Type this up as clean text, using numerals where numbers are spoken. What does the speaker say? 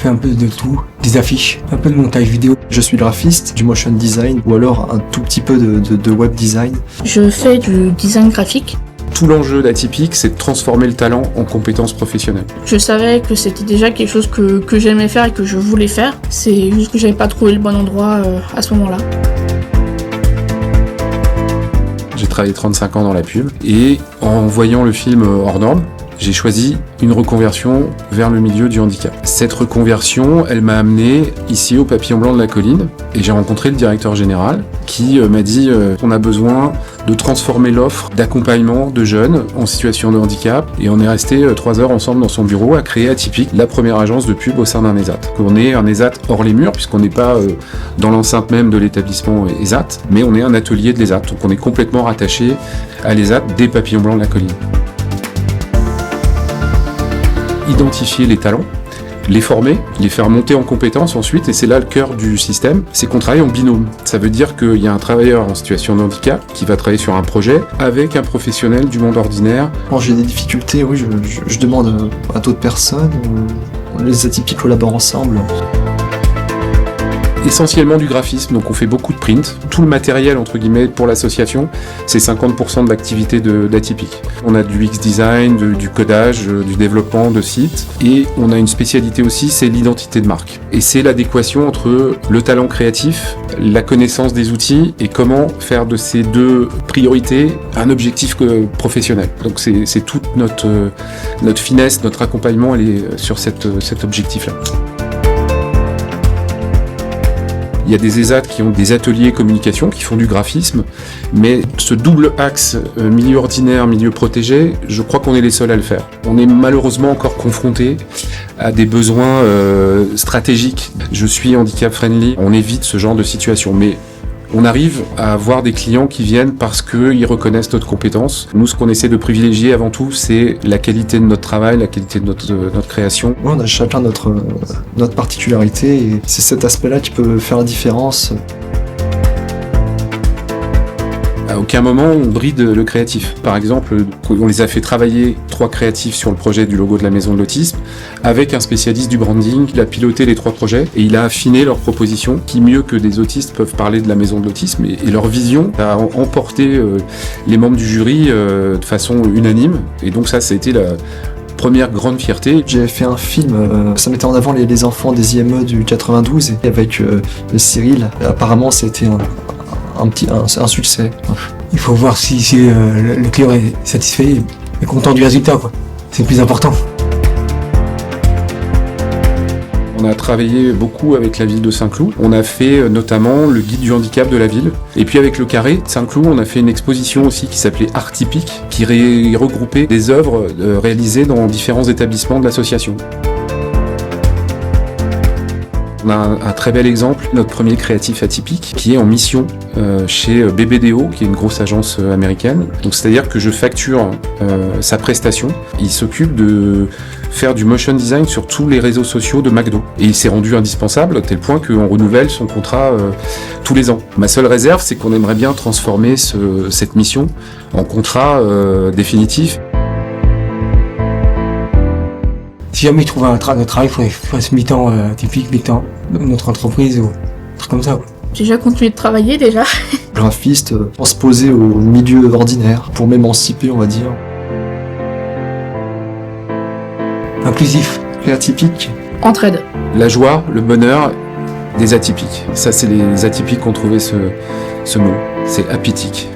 fais un peu de tout, des affiches, un peu de montage vidéo. Je suis graphiste, du motion design ou alors un tout petit peu de web design. Je fais du design graphique. Tout l'enjeu d'Atypique, c'est de transformer le talent en compétences professionnelles. Je savais que c'était déjà quelque chose que j'aimais faire et que je voulais faire. C'est juste que j'avais pas trouvé le bon endroit à ce moment-là. J'ai travaillé 35 ans dans la pub et en voyant le film Hors Normes, j'ai choisi une reconversion vers le milieu du handicap. Cette reconversion, elle m'a amené ici au Papillon Blanc de la Colline et j'ai rencontré le directeur général qui m'a dit on a besoin de transformer l'offre d'accompagnement de jeunes en situation de handicap et on est resté 3 heures ensemble dans son bureau à créer Atypique, la première agence de pub au sein d'un ESAT. On est un ESAT hors les murs puisqu'on n'est pas dans l'enceinte même de l'établissement ESAT, mais on est un atelier de l'ESAT, donc on est complètement rattaché à l'ESAT des Papillons Blancs de la Colline. Identifier les talents, les former, les faire monter en compétences ensuite, et c'est là le cœur du système, c'est qu'on travaille en binôme. Ça veut dire qu'il y a un travailleur en situation de handicap qui va travailler sur un projet avec un professionnel du monde ordinaire. Quand j'ai des difficultés, oui, je demande à d'autres personnes, les atypiques collaborent ensemble. Essentiellement du graphisme, donc on fait beaucoup de print. Tout le matériel, entre guillemets, pour l'association, c'est 50% de l'activité d'Atypique. On a du X-Design, du codage, du développement de sites, et on a une spécialité aussi, c'est l'identité de marque. Et c'est l'adéquation entre le talent créatif, la connaissance des outils, et comment faire de ces deux priorités un objectif professionnel. Donc c'est toute notre finesse, notre accompagnement, elle est sur cet objectif-là. Il y a des ESAT qui ont des ateliers communication, qui font du graphisme, mais ce double axe milieu ordinaire, milieu protégé, je crois qu'on est les seuls à le faire. On est malheureusement encore confronté à des besoins stratégiques. Je suis handicap friendly, on évite ce genre de situation, mais on arrive à avoir des clients qui viennent parce qu'ils reconnaissent notre compétence. Nous, ce qu'on essaie de privilégier avant tout, c'est la qualité de notre travail, la qualité de notre création. Oui, on a chacun notre particularité et c'est cet aspect-là qui peut faire la différence. À aucun moment on bride le créatif. Par exemple, on les a fait travailler 3 créatifs sur le projet du logo de la maison de l'autisme avec un spécialiste du branding. Il a piloté les 3 projets et il a affiné leurs propositions qui, mieux que des autistes, peuvent parler de la maison de l'autisme et leur vision a emporté les membres du jury de façon unanime. Et donc ça a été la première grande fierté. J'ai fait un film, ça mettait en avant les enfants des IME du 92 et avec Cyril. Apparemment c'était un succès. Il faut voir si le client est satisfait et content du résultat, quoi. C'est le plus important. On a travaillé beaucoup avec la ville de Saint-Cloud. On a fait notamment le guide du handicap de la ville. Et puis avec le Carré de Saint-Cloud, on a fait une exposition aussi qui s'appelait Artypique, qui regroupait des œuvres réalisées dans différents établissements de l'association. On a un très bel exemple, notre premier créatif atypique, qui est en mission chez BBDO, qui est une grosse agence américaine. Donc c'est-à-dire que je facture sa prestation. Il s'occupe de faire du motion design sur tous les réseaux sociaux de McDo. Et il s'est rendu indispensable, à tel point qu'on renouvelle son contrat tous les ans. Ma seule réserve, c'est qu'on aimerait bien transformer cette mission en contrat définitif. Si jamais il trouve un travail, il faudrait faire ce mi-temps typique, mi-temps, notre entreprise ou un truc comme ça. J'ai déjà continué de travailler déjà. Graphiste, transposé au milieu ordinaire, pour m'émanciper, on va dire. Inclusif. Et atypique. Entraide. La joie, le bonheur des atypiques. Ça, c'est les atypiques qui ont trouvé ce mot. C'est apithique.